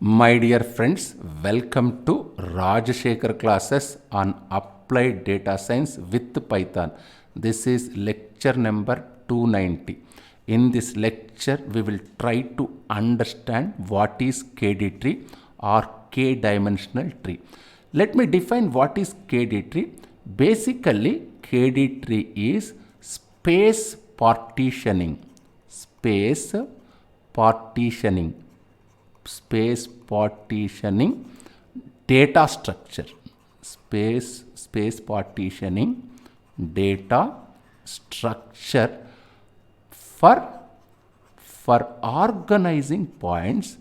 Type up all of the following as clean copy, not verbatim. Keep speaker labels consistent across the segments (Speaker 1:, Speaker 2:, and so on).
Speaker 1: My dear friends, welcome to Rajashekhar classes on applied data science with Python. This is lecture number 290. In this lecture, we will try to understand what is KD tree or k-dimensional tree. Let me define what is KD tree. Basically, KD tree is space partitioning. Space partitioning data structure. Space partitioning data structure for organizing points,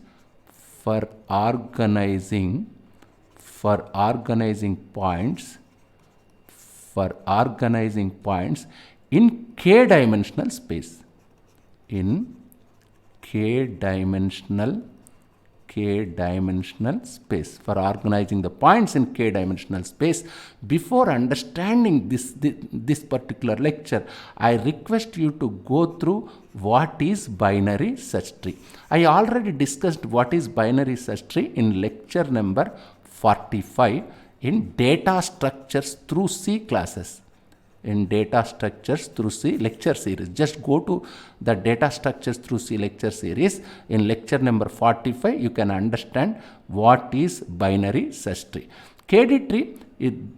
Speaker 1: in k-dimensional space. K-dimensional space, for organizing the points in k-dimensional space. Before understanding this particular lecture, I request you to go through what is binary search tree. I already discussed what is binary search tree in lecture number 45 in data structures through C classes. In data structures through C lecture series. Just go to the data structures through C lecture series. In lecture number 45, you can understand what is binary search tree. KD tree,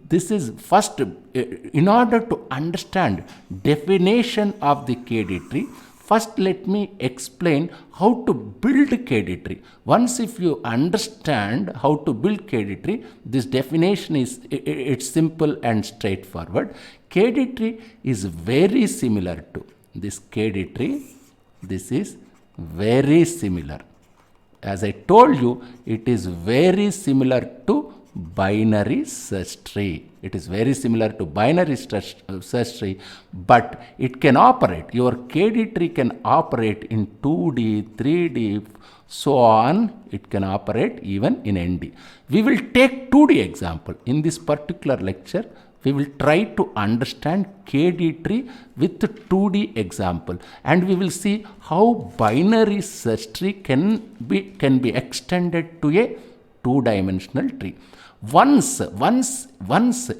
Speaker 1: this is first, in order to understand definition of the KD tree, first let me explain how to build KD tree. Once if you understand how to build KD tree, this definition is it's simple and straightforward. KD tree is very similar to this KD tree. This is very similar. As I told you, it is very similar to binary search tree. It is very similar to binary search tree, but it can operate. Your KD tree can operate in 2D, 3D, so on. It can operate even in ND. We will take 2D example. In this particular lecture, we will try to understand KD tree with 2D example, and we will see how binary search tree can be extended to a two-dimensional tree. Once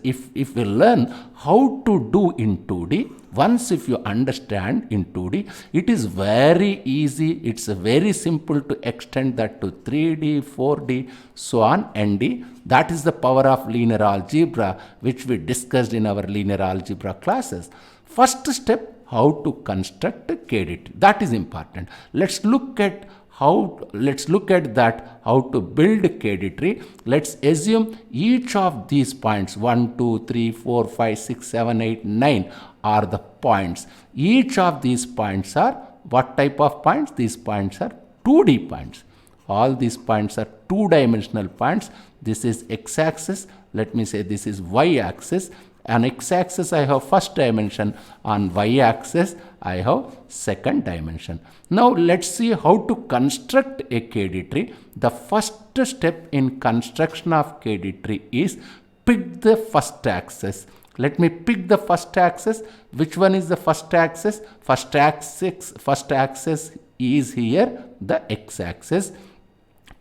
Speaker 1: if we learn how to do in 2D, once if you understand in 2D, it is very easy, it's very simple to extend that to 3D, 4D, so on, ND. That is the power of linear algebra, which we discussed in our linear algebra classes. First step, how to construct a KD tree. That is important. Let's look at how to build KD tree. Let's assume each of these points 1, 2, 3, 4, 5, 6, 7, 8, 9 are the points. Each of these points are what type of points? These points are 2D points. All these points are two-dimensional points. This is x-axis. Let me say this is y-axis. On x-axis, I have first dimension. On y-axis, I have second dimension. Now, let's see how to construct a KD tree. The first step in construction of KD tree is pick the first axis. Let me pick the first axis. Which one is the first axis? First axis is here, the x-axis.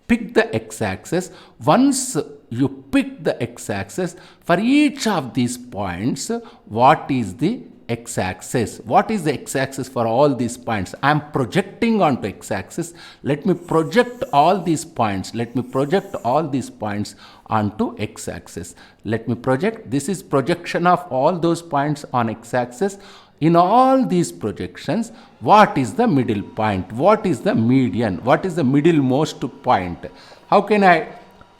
Speaker 1: Pick the x-axis. Once you pick the x-axis, for each of these points, what is the x-axis? What is the x-axis for all these points? I am projecting onto x-axis. Let me project all these points. Onto x-axis. Let me project. This is projection of all those points on x-axis. In all these projections, what is the middle point? What is the median? What is the middlemost point? How can I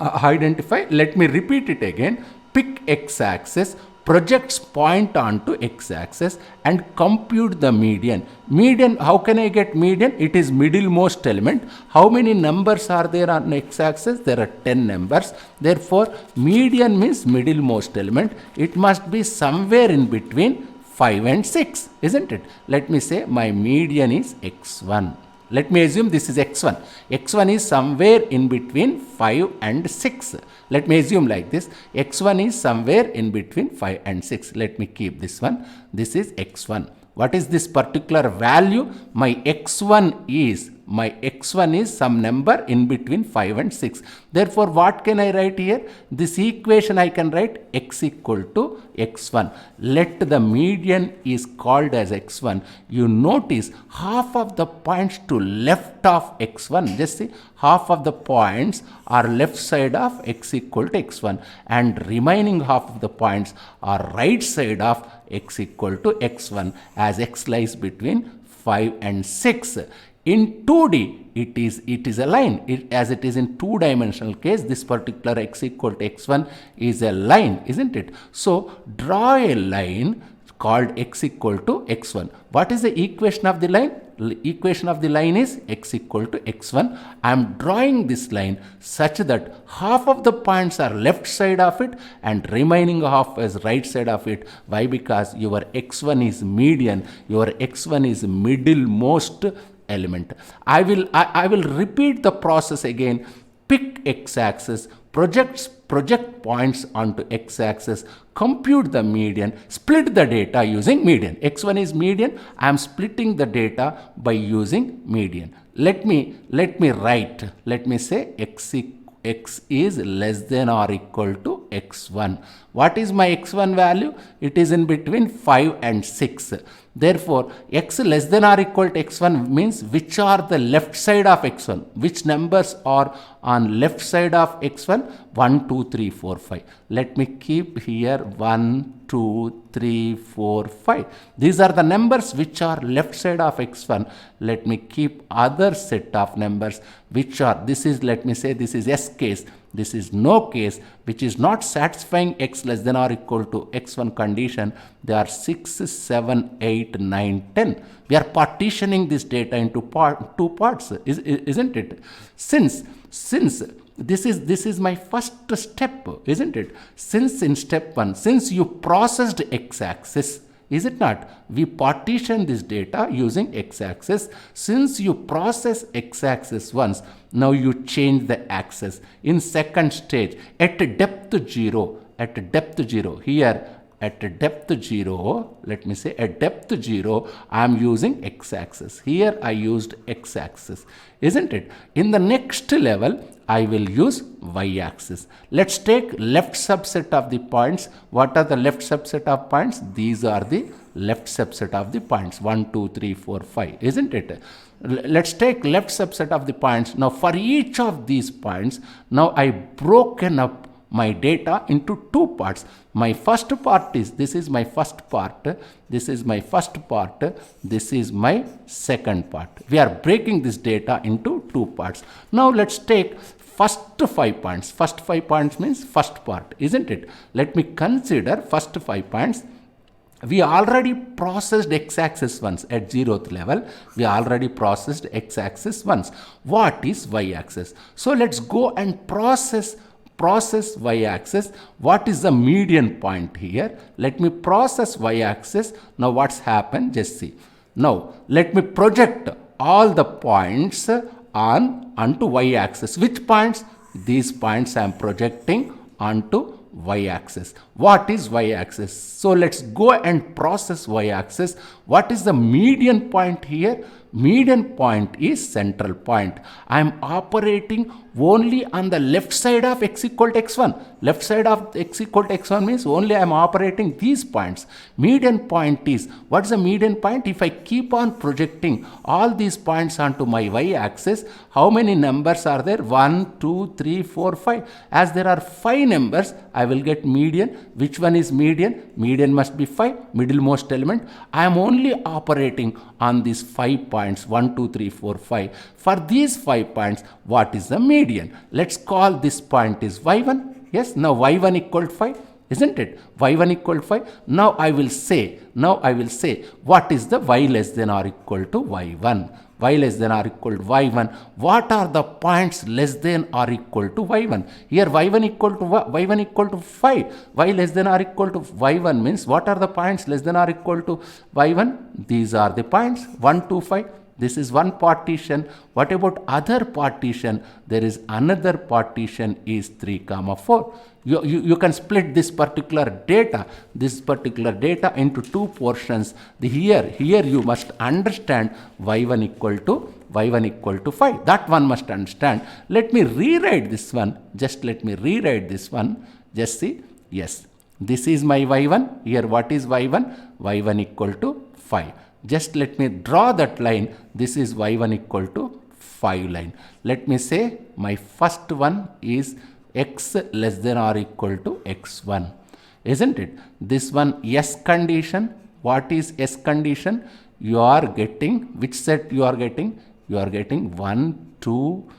Speaker 1: identify? Let me repeat it again. Pick x-axis, projects point onto x-axis and compute the median. Median, how can I get median? It is middlemost element. How many numbers are there on x-axis? There are 10 numbers. Therefore, median means middlemost element. It must be somewhere in between 5 and 6, isn't it? Let me say my median is x1. Let me assume this is x1. x1 is somewhere in between 5 and 6. Let me assume like this. x1 is somewhere in between 5 and 6. Let me keep this one. This is x1. What is this particular value? My x1 is my x1 is some number in between 5 and 6. Therefore, what can I write here? This equation I can write x equal to x1. Let the median is called as x1. You notice half of the points to left of x1. Just see, half of the points are left side of x equal to x1 and remaining half of the points are right side of x equal to x1 as x lies between 5 and 6. In 2D, it is a line. As it is in two-dimensional case, this particular x equal to x1 is a line, isn't it? So, draw a line called x equal to x1. What is the equation of the line? Equation of the line is x equal to x1. I am drawing this line such that half of the points are left side of it and remaining half is right side of it. Why? Because your x1 is median, your x1 is middlemost element. I will repeat the process again. Pick x-axis, project points onto x-axis, compute the median, split the data using median. x1 is median. I am splitting the data by using median. Let me write. Let me say x is less than or equal to x1. What is my x1 value? It is in between 5 and 6. Therefore, x less than or equal to x1 means which are the left side of x1. Which numbers are on left side of x1? 1, 2, 3, 4, 5. Let me keep here 1, 2, 3, 4, 5. These are the numbers which are left side of x1. Let me keep other set of numbers which are, this is, let me say this is S case. This is no case, which is not satisfying x less than or equal to x1 condition. They are 6, 7, 8, 9, 10. We are partitioning this data into two parts, isn't it? Since this is my first step, isn't it? Since in step 1, since you processed x-axis, is it not? We partition this data using x-axis. Since you process x-axis once, now you change the axis. In second stage, at depth 0, here at depth 0, let me say at depth 0, I am using x-axis. Here I used x-axis, isn't it? In the next level, I will use y-axis. Let's take left subset of the points. What are the left subset of points? These are the left subset of the points. 1, 2, 3, 4, 5, isn't it? Let's take left subset of the points. Now for each of these points, now I broken up my data into two parts. My first part is, this is my first part, this is my first part, this is my second part. We are breaking this data into two parts. Now let's take first 5 points. First 5 points means first part, isn't it? Let me consider first 5 points. We already processed x-axis once at 0th level. We already processed x-axis once. What is y-axis? So let's go and process y-axis. What is the median point here? Let me process y-axis. Now what's happened? Just see. Now let me project all the points onto y-axis. Which points? These points I am projecting onto y-axis. What is y-axis? So let's go and process y-axis. What is the median point here? Median point is central point. I am operating only on the left side of x equal to x1. Left side of x equal to x1 means only I am operating these points. Median point is, what is the median point? If I keep on projecting all these points onto my y-axis, how many numbers are there? 1, 2, 3, 4, 5. As there are 5 numbers, I will get median. Which one is median? Median must be 5, middlemost element. I am only operating on these 5 points, 1, 2, 3, 4, 5. For these 5 points, what is the median? Let's call this point is y1. Yes, now y1 equal to 5, isn't it? y1 equal to 5. Now I will say, what is the y less than or equal to y1? Y less than or equal to y1. What are the points less than or equal to y1? Here y1 equal to 5. Y less than or equal to y1 means what are the points less than or equal to y1? These are the points 1, 2, 5. This is one partition. What about other partition? There is another partition is 3 comma 4. You can split this particular data into two portions. Here you must understand y1 equal to 5. That one must understand. Let me rewrite this one. Just let me rewrite this one. Just see. Yes. This is my y1. Here what is y1? y1 equal to 5. Just let me draw that line. This is y1 equal to 5 line. Let me say my first one is x less than or equal to x1. Isn't it? This one S condition. What is S condition? You are getting, which set you are getting? You are getting 1, 2,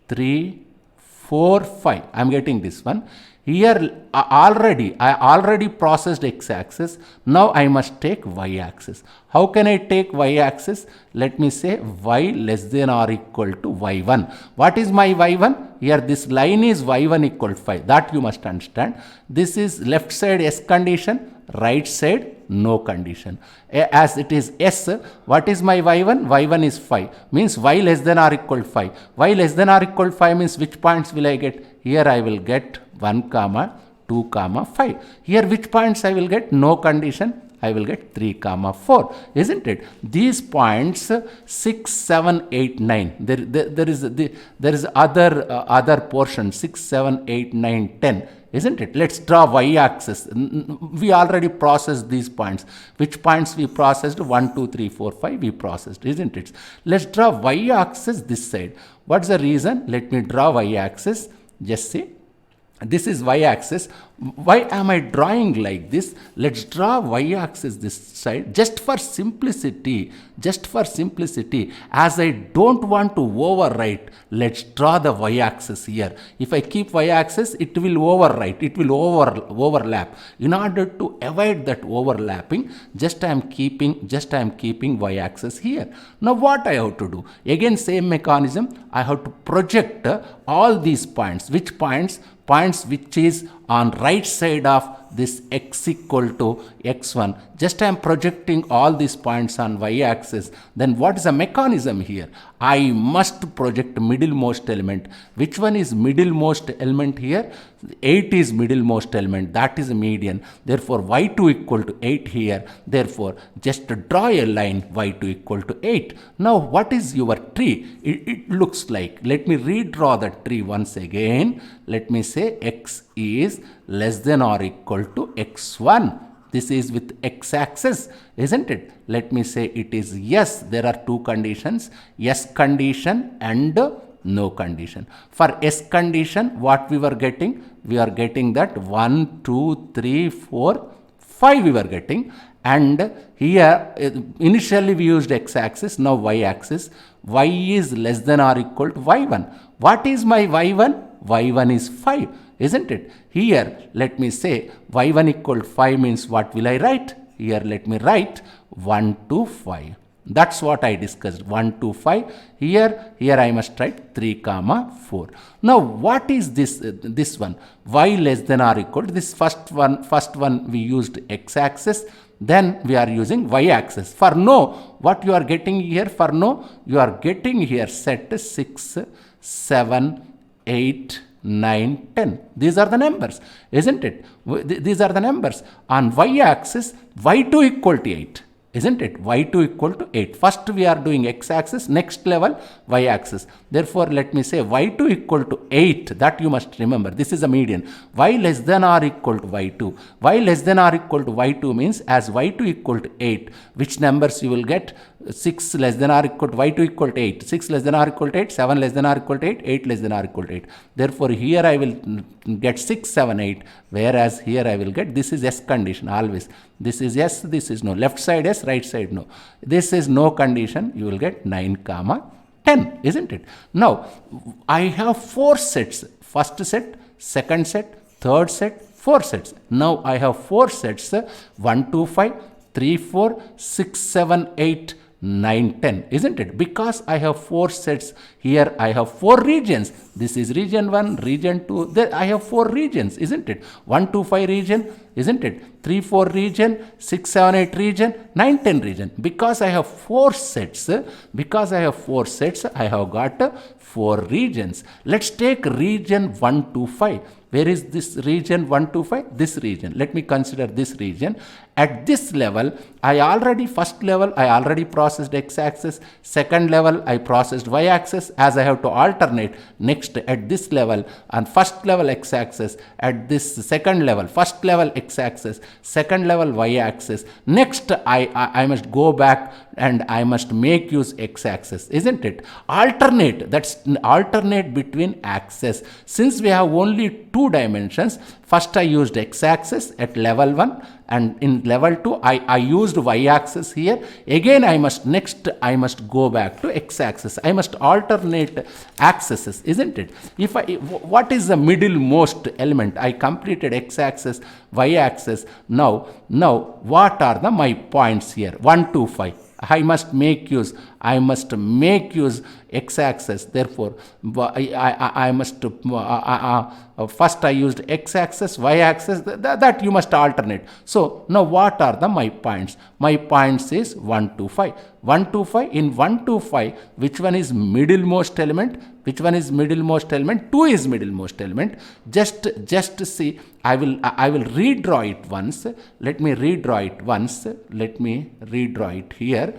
Speaker 1: 3, 4, 5. I am getting this one. Here I already processed x-axis. Now I must take y-axis. How can I take y-axis? Let me say y less than or equal to y1. What is my y1? Here this line is y1 equal to 5. That you must understand. This is left side S condition, right side no condition. As it is S, what is my y1? y1 is 5. Means y less than or equal to 5. Y less than or equal to 5 means which points will I get? Here I will get 1 comma 2 comma 5. Here which points I will get? No condition. I will get 3 comma 4. Isn't it? These points 6, 7, 8, 9. There is other portion 6, 7, 8, 9, 10. Isn't it? Let's draw y-axis. We already processed these points. Which points we processed? 1, 2, 3, 4, 5 we processed. Isn't it? Let's draw y-axis this side. What's the reason? Let me draw y-axis. Just see. This is y-axis. Why am I drawing like this? Let's draw y-axis this side just for simplicity. As I don't want to overwrite, let's draw the y-axis here. If I keep y-axis, it will overwrite. It will overlap. In order to avoid that overlapping, just I am keeping y-axis here. Now what I have to do? Again same mechanism. I have to project all these points. Which points? Points which is on right side of this x equal to x1. Just I am projecting all these points on y-axis. Then what is the mechanism here? I must project middlemost element. Which one is middlemost element here? 8 is middlemost element. That is a median. Therefore y2 equal to 8 here. Therefore just draw a line y2 equal to 8. Now what is your tree? It looks like, let me redraw the tree once again. Let me say x is less than or equal to x1. This is with x-axis, isn't it? Let me say it is yes. There are two conditions, yes condition and no condition. For S condition, what we were getting? We are getting that 1, 2, 3, 4, 5 we were getting. And here initially we used x-axis, now y-axis. Y is less than or equal to y1. What is my y1? Y1 is 5, isn't it? Here let me say y1 equal to 5 means what will I write? Here let me write 1 to 5. That's what I discussed, 1 to 5. Here I must write 3 comma 4. Now what is this one? Y less than or equal to this first one we used x-axis. Then we are using y-axis. For no, what you are getting here? For no, you are getting here set 6, 7, 8, 9, 10. These are the numbers, isn't it? These are the numbers. On y-axis, y2 equal to 8. Isn't it? y2 equal to 8. First we are doing x-axis, next level y-axis. Therefore, let me say y2 equal to 8. That you must remember. This is a median. Y less than or equal to y2. Y less than or equal to y2 means as y2 equal to 8, which numbers you will get? 6 less than or equal to y2 equal to 8. 6 less than or equal to 8. 7 less than or equal to 8. 8 less than or equal to 8. Therefore, here I will get 6, 7, 8. Whereas here I will get, this is S condition always. This is yes, this is no. Left side yes, right side no. This is no condition. You will get 9 comma 10, isn't it? Now, I have 4 sets. First set, second set, third set, 4 sets. Now, I have 4 sets. 1, 2, 5, 3, 4, 6, 7, 8, 9, 10, isn't it? Because I have 4 sets here, I have 4 regions. This is region 1, region 2, there I have 4 regions, isn't it? 1 2 5 region, isn't it? 3 4 region, 6 7 8 region, 9 10 region. Because I have 4 sets, I have got 4 regions. Let's take region 1 to 5. Where is this region 1 to 5? This region. Let me consider this region. At this level, first level, I already processed x-axis. Second level, I processed y-axis. As I have to alternate next at this level and first level x-axis, at this second level, first level x-axis, second level y-axis. Next, I must go back and I must make use x-axis, isn't it? Alternate, that's alternate between axes. Since we have only 2 dimensions, first I used x-axis at level 1 and in level 2 I used y-axis here. Again I must go back to x-axis. I must alternate axes, isn't it? What is the middlemost element? I completed x-axis, y-axis. Now what are my points here? 1 2 5. I must make use x-axis. Therefore, I must first I used x-axis, y-axis. That you must alternate. So now what are my points? My points is 1 2 5. 1 2 5. In 1 2 5, which one is middlemost element? Which one is middlemost element? 2 is middlemost element. Just see. I will redraw it once. Let me redraw it once. Let me redraw it here.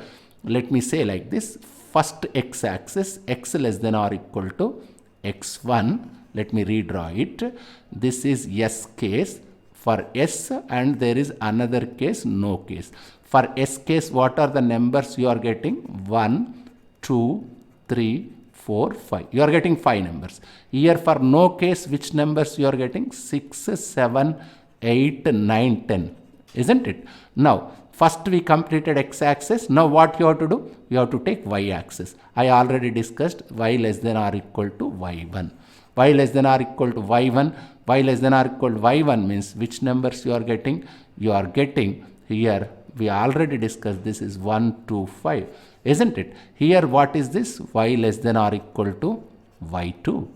Speaker 1: Let me say like this. First x-axis, x less than or equal to x1. Let me redraw it. This is S case for S, and there is another case, no case. For S case, what are the numbers you are getting? 1, 2, 3, 4, 5. You are getting 5 numbers. Here for no case, which numbers you are getting? 6, 7, 8, 9, 10. Isn't it? Now, first we completed x-axis. Now what you have to do? You have to take y-axis. I already discussed y less than or equal to y1. Y less than or equal to y1. Y less than or equal to y1 means which numbers you are getting? You are getting here, we already discussed, this is 1, 2, 5. Isn't it? Here what is this? Y less than or equal to y2.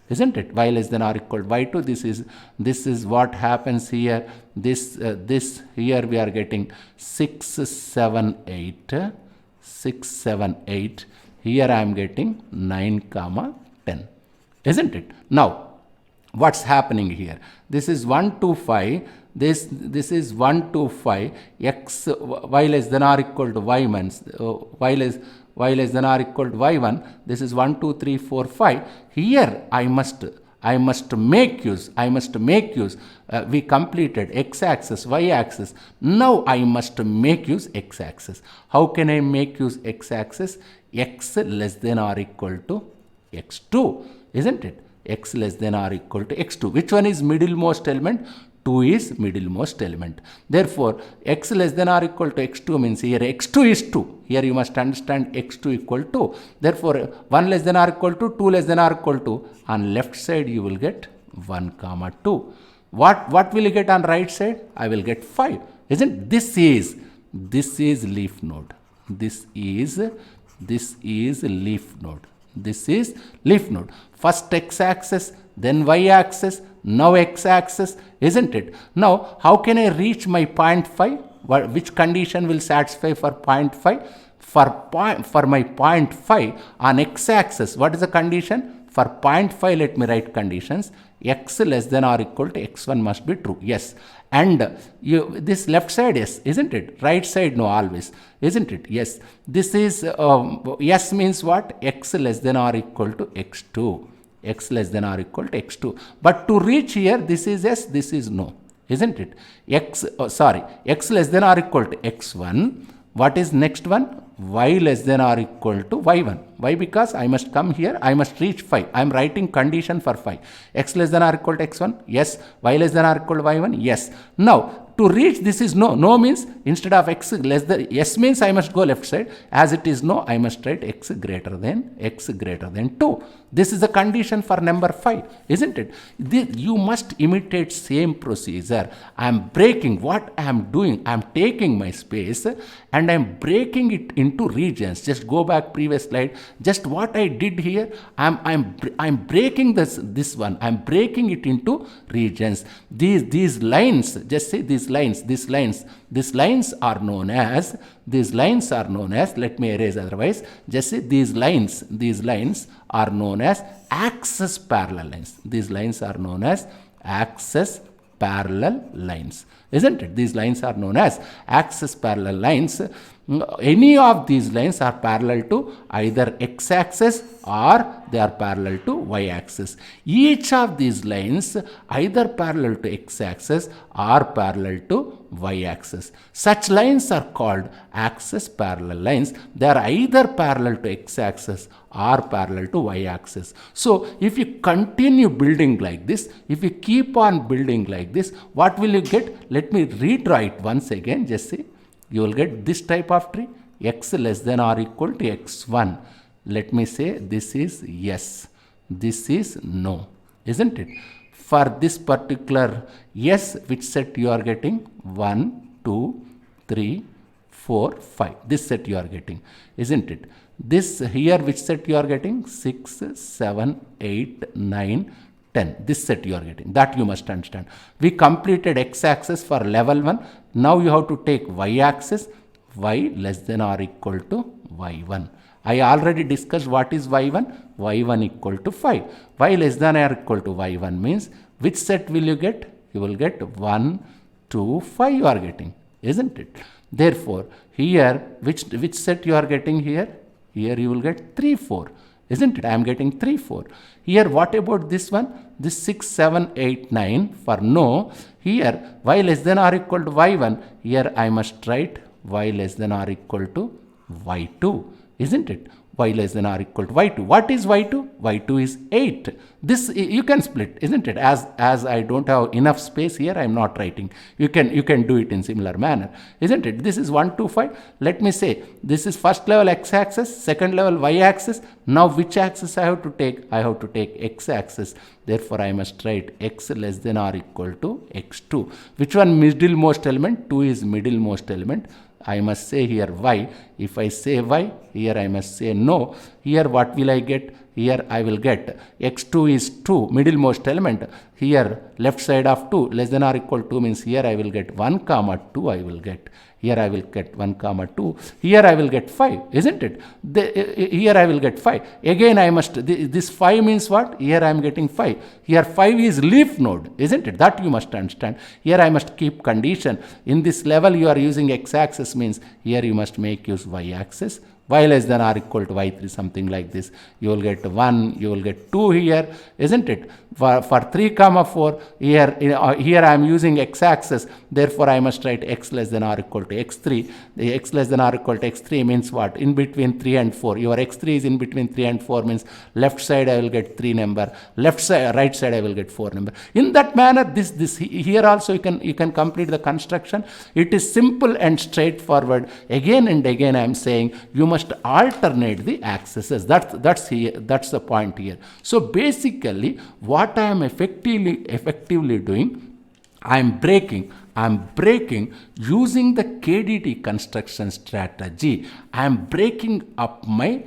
Speaker 1: Isn't it? Y less than or equal to y2. This is what happens here. This here we are getting 6, 7, 8. 6, 7, 8. Here I am getting 9, 10. Isn't it? Now, what's happening here? This is 1, 2, 5. This is 1, 2, 5. X, y less than or equal to y1. Y less than or equal to y1. This is 1, 2, 3, 4, 5. Here I must make use. We completed x-axis, y-axis. Now I must make use x-axis. How can I make use x-axis? X less than or equal to x2. Isn't it? X less than or equal to x2. Which one is middlemost element? 2 is middlemost element. Therefore, x less than or equal to x2 means here x2 is 2. Here you must understand x2 equal to. Therefore, 1 less than or equal to 2 less than or equal to. On left side you will get 1, 2. What will you get on right side? I will get 5. Isn't this is leaf node. This is leaf node. This is leaf node. First x-axis, then y-axis, now x-axis, isn't it? Now, how can I reach my point 5? Which condition will satisfy for point 5? For my point 5 on x-axis, what is the condition? For point 5, let me write conditions. X less than or equal to x1 must be true. Yes. And this left side, yes, isn't it? Right side, no, always. Isn't it? Yes. This is, yes means what? X less than or equal to x2. X less than or equal to x2. But to reach here, this is yes, this is no. Isn't it? X less than or equal to x1. What is next one? Y less than or equal to y1. Why? Because I must come here, I must reach 5. I am writing condition for 5. X less than or equal to x1. Yes. Y less than or equal to y1. Yes. Now, to reach this is no. No means instead of x less than, yes means I must go left side. As it is no, I must write x greater than 2. This is the condition for number 5, isn't it? You must imitate same procedure. I am breaking what I am doing. I am taking my space and I am breaking it into regions. Just go back previous slide. Just what I did here, I'm breaking this one. I'm breaking it into regions. These lines, just say these lines are known as, let me erase otherwise, just say these lines are known as axis parallel lines. These lines are known as axis parallel lines, isn't it? These lines are known as axis parallel lines. Any of these lines are parallel to either x-axis or they are parallel to y-axis. Each of these lines either parallel to x-axis or parallel to y-axis. Such lines are called axis parallel lines. They are either parallel to x-axis or parallel to y-axis. So if you continue building like this, if you keep on building like this, what will you get? Let me redraw it once again. Just see. You will get this type of tree, x less than or equal to x1. Let me say this is yes, this is no, isn't it? For this particular yes, which set you are getting? 1, 2, 3, 4, 5. This set you are getting, isn't it? This here, which set you are getting? 6, 7, 8, 9, 10. This set you are getting. That you must understand. We completed x-axis for level 1. Now you have to take y-axis, y less than or equal to y1. I already discussed what is y1. y1 equal to 5. Y less than or equal to y1 means which set will you get? You will get 1, 2, 5 you are getting, isn't it? Therefore, here which set you are getting here? Here you will get 3, 4. Isn't it? I am getting 3, 4. Here, what about this one? This 6, 7, 8, 9 for no. Here, y less than or equal to y1. Here, I must write y less than or equal to y2. Isn't it? Y less than or equal to y2. What is y2? y2 is 8. This you can split, isn't it? As I don't have enough space here, I am not writing. You can do it in similar manner, isn't it? This is 1, 2, 5. Let me say this is first level x-axis, second level y-axis. Now which axis I have to take? I have to take x-axis. Therefore, I must write x less than or equal to x2. Which one middlemost element? 2 is middlemost element. I must say here y. If I say y, here I must say no. Here what will I get? Here I will get x2 is 2, middlemost element. Here left side of 2 less than or equal to 2 means here I will get 1 comma 2 I will get. Here I will get 1 comma 2. Here I will get 5, isn't it? Here I will get 5. Again I must, this 5 means what? Here I am getting 5. Here 5 is leaf node, isn't it? That you must understand. Here I must keep condition. In this level you are using x-axis means here you must make use y-axis. Y less than or equal to y3, something like this. You will get 1, you will get 2 here, isn't it? For 3 comma 4, here I am using x-axis, therefore I must write x less than or equal to x3. The x less than or equal to x3 means what? In between 3 and 4. Your x3 is in between 3 and 4 means left side I will get 3 number, right side I will get 4 number. In that manner, this here also you can complete the construction. It is simple and straightforward. Again and again I am saying you must alternate the axes. That's the point here. So basically, what I am effectively doing, I am breaking using the KDT construction strategy. I am breaking up my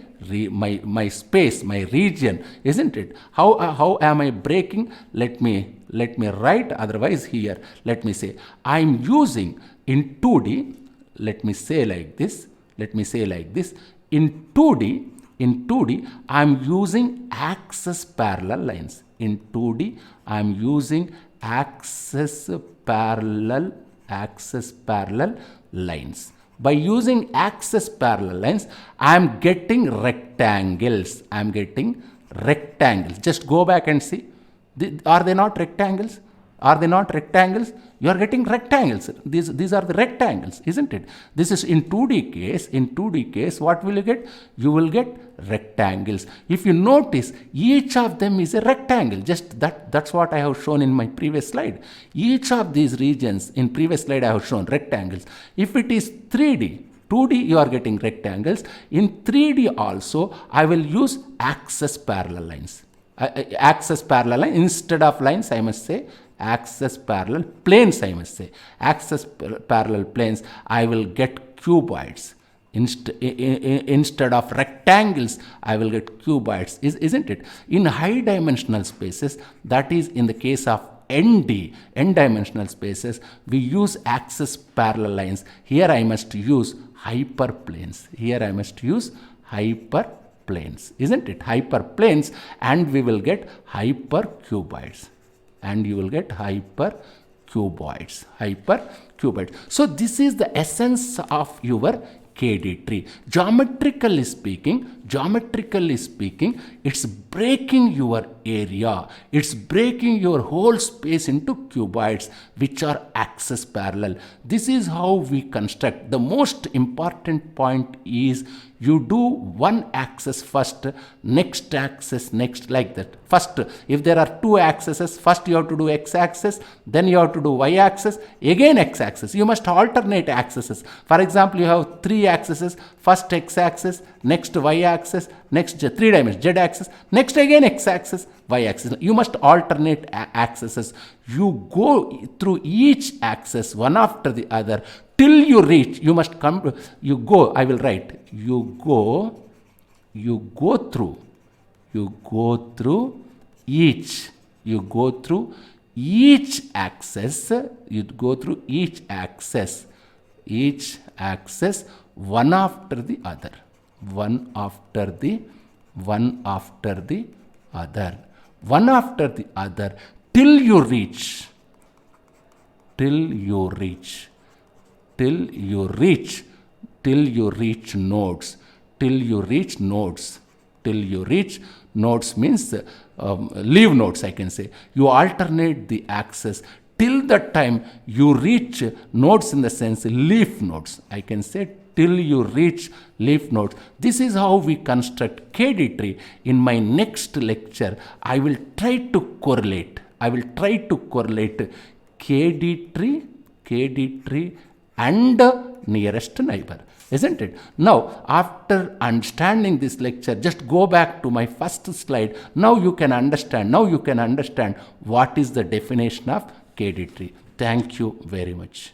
Speaker 1: space, my region, isn't it? How am I breaking? Let me write otherwise here. Let me say I am using in 2D. Let me say like this. In 2D, I am using axis parallel lines. In 2D, I am using axis parallel lines. By using axis parallel lines, I am getting rectangles. Just go back and see. Are they not rectangles? Are they not rectangles? You are getting rectangles. These are the rectangles, isn't it? This is in 2D case. In 2D case, what will you get? You will get rectangles. If you notice, each of them is a rectangle. Just that's what I have shown in my previous slide. Each of these regions in previous slide I have shown rectangles. If it is 3D, 2D you are getting rectangles. In 3D also, I will use axis parallel lines. Axis parallel line instead of lines, I must say axis parallel planes, I must say axis parallel planes. I will get cuboids. Instead of rectangles, I will get cuboids, isn't it? In high dimensional spaces, that is in the case of n dimensional spaces, we use axis parallel lines. Here I must use hyperplanes. Here I must use hyperplanes, isn't it? Hyperplanes, and we will get hypercuboids. And you will get hypercuboids. So this is the essence of your KD tree. Geometrically speaking, it's breaking your area. It's breaking your whole space into cuboids, which are axis parallel. This is how we construct. The most important point is you do one axis first, next axis next, like that. First, if there are two axes, first you have to do x-axis, then you have to do y-axis, again x-axis. You must alternate axes. For example, you have three axes, first x-axis, next y-axis, next 3 dimensions, z-axis, next again x-axis, y-axis. You must alternate axes. You go through each axis one after the other till you reach. You must come, you go, I will write, you go through each axis, one after the other, till you reach nodes. Nodes means leaf nodes, I can say. You alternate the axis till the time you reach nodes, in the sense leaf nodes. I can say till you reach leaf nodes. This is how we construct KD tree. In my next lecture, I will try to correlate KD tree and nearest neighbor, isn't it? Now, after understanding this lecture, just go back to my first slide. Now you can understand what is the definition of KD tree. Thank you very much.